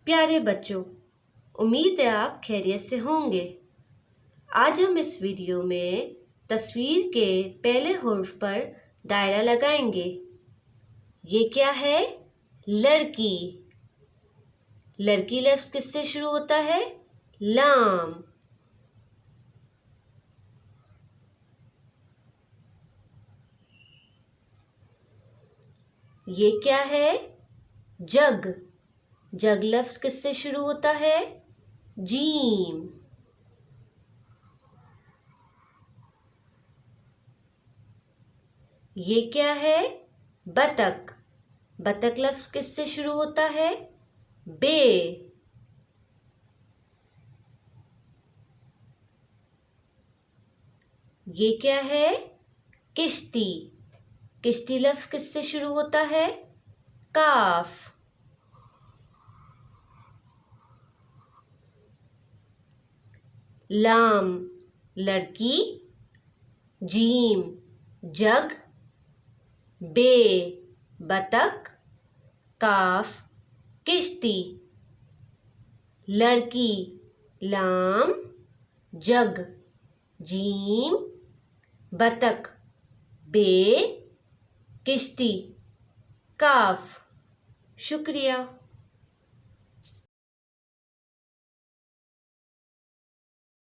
प्यारे बच्चों, उम्मीद है आप खैरियत से होंगे। आज हम इस वीडियो में तस्वीर के पहले हुर्फ पर दायरा लगाएंगे। ये क्या है? लड़की। लड़की लफ्ज़ किससे शुरू होता है? लाम। ये क्या है? जग। जग लफ्ज़ किससे शुरू होता है? जीम। ये क्या है? बतख। बतख लफ्ज़ किससे शुरू होता है? बे। ये क्या है? किश्ती। किश्ती लफ्ज़ किससे शुरू होता है? काफ। लाम लड़की, जीम जग, बे बतख, काफ किश्ती। लड़की, लाम, जग, जीम, बतख, बे, किश्ती, काफ। शुक्रिया।